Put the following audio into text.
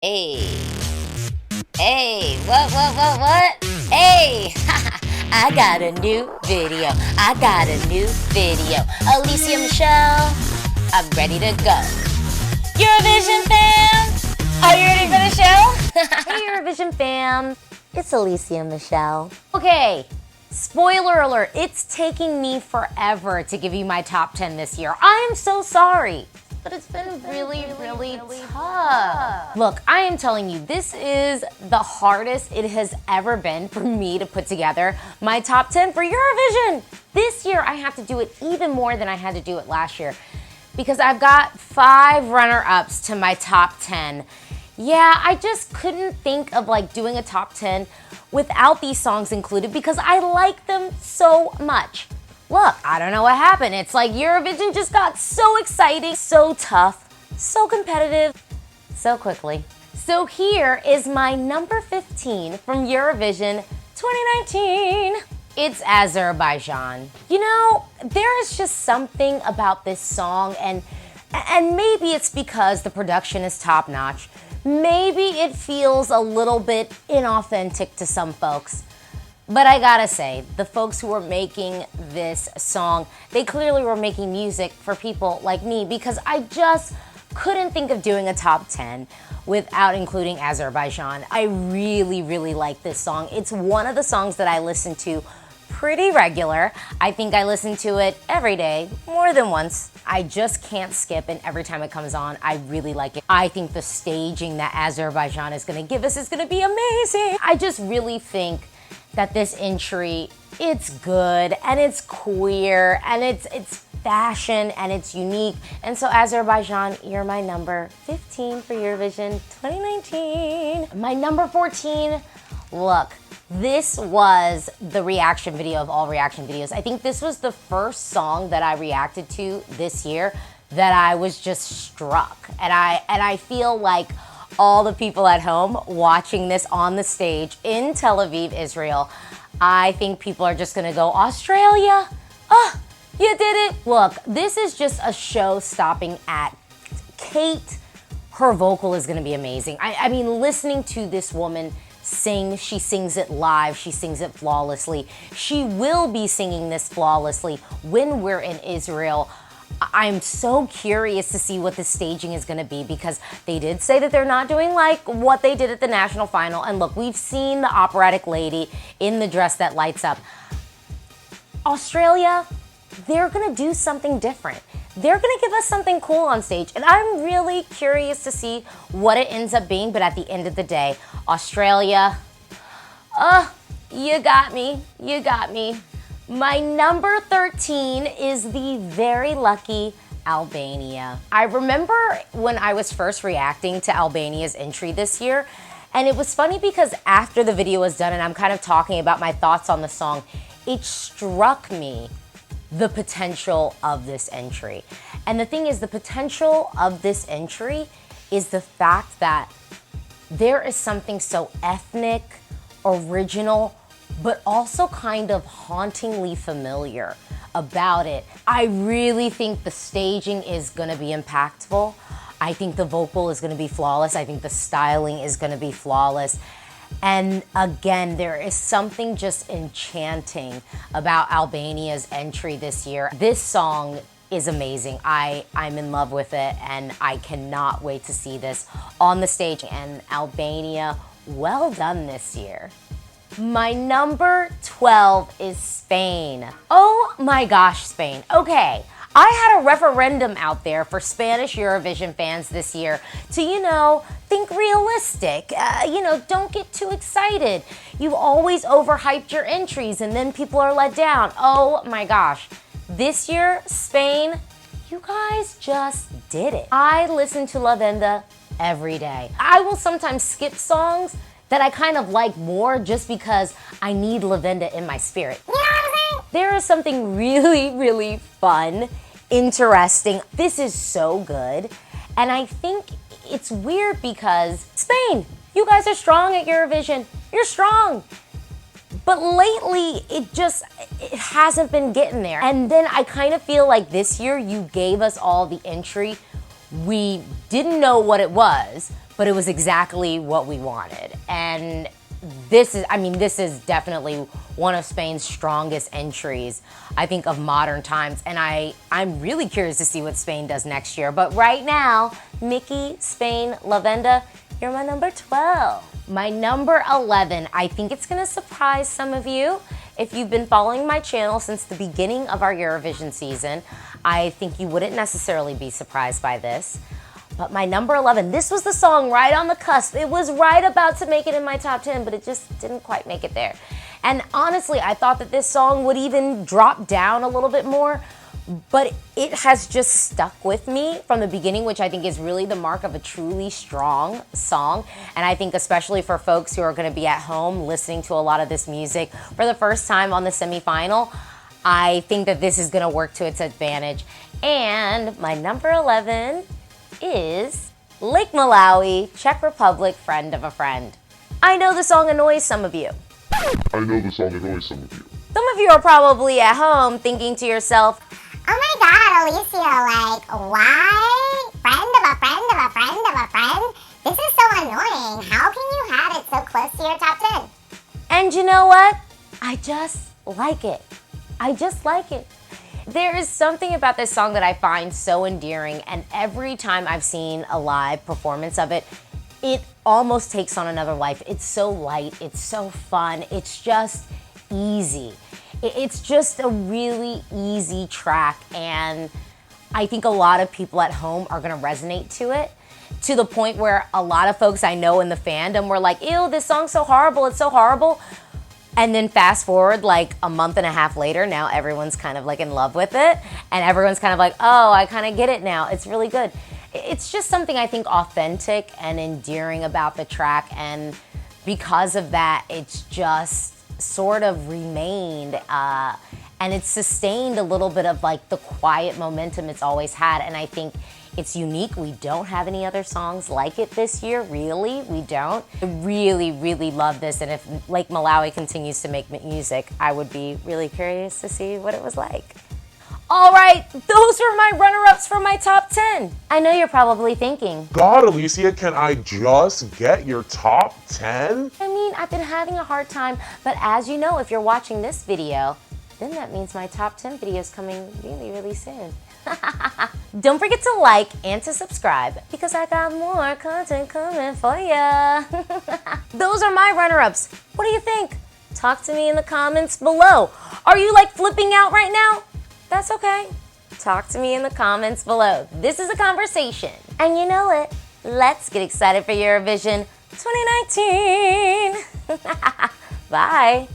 Hey, hey, what? Hey, I got a new video. Alesia Michelle, I'm ready to go. Eurovision fam, are you ready for the show? Hey, Eurovision fam, it's Alesia Michelle. Okay, spoiler alert, it's taking me forever to give you my top 10 this year. I am so sorry. But it's been really tough. Look, I am telling you, this is the hardest it has ever been for me to put together my top 10 for Eurovision. This year, I have to do it even more than I had to do it last year because I've got 5 runner-ups to my top 10. Yeah, I just couldn't think of doing a top 10 without these songs included because I like them so much. Look, I don't know what happened. It's like Eurovision just got so exciting, so tough, so competitive, so quickly. So here is my number 15 from Eurovision 2019. It's Azerbaijan. You know, there is just something about this song, and maybe it's because the production is top-notch. Maybe it feels a little bit inauthentic to some folks. But I gotta say, the folks who were making this song, they clearly were making music for people like me because I just couldn't think of doing a top 10 without including Azerbaijan. I really like this song. It's one of the songs that I listen to pretty regular. I think I listen to it every day, more than once. I just can't skip, and every time it comes on, I really like it. I think the staging that Azerbaijan is gonna give us is gonna be amazing. I just really think that this entry, it's good and it's queer and it's fashion and it's unique. And so Azerbaijan, you're my number 15 for Eurovision 2019. My number 14, look, this was the reaction video of all reaction videos. I think this was the first song that I reacted to this year that I was just struck. And I feel like all the people at home watching this on the stage in Tel Aviv, Israel, I think people are just gonna go, Australia, oh, you did it. Look, this is just a show-stopping act. Kate, her vocal is gonna be amazing. I mean, listening to this woman sing, she sings it live, she sings it flawlessly. She will be singing this flawlessly when we're in Israel. I'm so curious to see what the staging is going to be because they did say that they're not doing like what they did at the national final. And look, we've seen the operatic lady in the dress that lights up. Australia, they're going to do something different. They're going to give us something cool on stage. And I'm really curious to see what it ends up being. But at the end of the day, Australia, you got me. My number 13 is the very lucky Albania. I remember when I was first reacting to Albania's entry this year, and it was funny because after the video was done and I'm kind of talking about my thoughts on the song, it struck me the potential of this entry. And the thing is, the potential of this entry is the fact that there is something so ethnic, original, but also kind of hauntingly familiar about it. I really think the staging is gonna be impactful. I think the vocal is gonna be flawless. I think the styling is gonna be flawless. And again, there is something just enchanting about Albania's entry this year. This song is amazing. I'm in love with it and I cannot wait to see this on the stage. And Albania, well done this year. My number 12 is Spain. Oh my gosh, Spain. Okay, I had a referendum out there for Spanish Eurovision fans this year to, think realistic. Don't get too excited. You've always overhyped your entries and then people are let down. Oh my gosh. This year, Spain, you guys just did it. I listen to La Venda every day. I will sometimes skip songs that I kind of like more just because I need Lavenda in my spirit. You know what I'm saying? There is something really fun, interesting. This is so good. And I think it's weird because Spain, you guys are strong at Eurovision. You're strong. But lately, it hasn't been getting there. And then I kind of feel like this year you gave us all the entry. We didn't know what it was, but it was exactly what we wanted. And this is definitely one of Spain's strongest entries, I think, of modern times. And I'm really curious to see what Spain does next year. But right now, Mickey, Spain, Lavenda, you're my number 12. My number 11, I think it's gonna surprise some of you. If you've been following my channel since the beginning of our Eurovision season, I think you wouldn't necessarily be surprised by this. But my number 11, this was the song right on the cusp. It was right about to make it in my top 10, but it just didn't quite make it there. And honestly, I thought that this song would even drop down a little bit more, but it has just stuck with me from the beginning, which I think is really the mark of a truly strong song. And I think especially for folks who are gonna be at home listening to a lot of this music for the first time on the semifinal, I think that this is gonna work to its advantage. And my number 11 is Lake Malawi, Czech Republic, Friend of a Friend. I know the song annoys some of you. Some of you are probably at home thinking to yourself, oh my god, Alesia, like, why? Friend of a friend of a friend of a friend? This is so annoying. How can you have it so close to your top 10? and you know what? I just like it. I just like it. There is something about this song that I find so endearing, and every time I've seen a live performance of it, it almost takes on another life. It's so light, it's so fun, it's just easy. It's just a really easy track, and I think a lot of people at home are gonna resonate to it, to the point where a lot of folks I know in the fandom were like, ew, this song's so horrible, it's so horrible. And then fast forward like a month and a half later, now everyone's kind of like in love with it, and everyone's kind of like, oh, I kind of get it now, it's really good. It's just something I think authentic and endearing about the track, and because of that, it's just sort of remained, and it's sustained a little bit of like the quiet momentum it's always had, and I think it's unique. We don't have any other songs like it this year, really, we don't. I really, really love this, and if Lake Malawi continues to make music, I would be really curious to see what it was like. All right, those are my runner-ups for my top 10. I know you're probably thinking, God, Alesia, can I just get your top 10? I mean, I've been having a hard time, but as you know, if you're watching this video, then that means my top 10 video is coming really, really soon. Don't forget to like and to subscribe, because I got more content coming for ya. Those are my runner-ups. What do you think? Talk to me in the comments below. Are you like flipping out right now? That's okay. Talk to me in the comments below. This is a conversation. And you know it. Let's get excited for Eurovision 2019. Bye.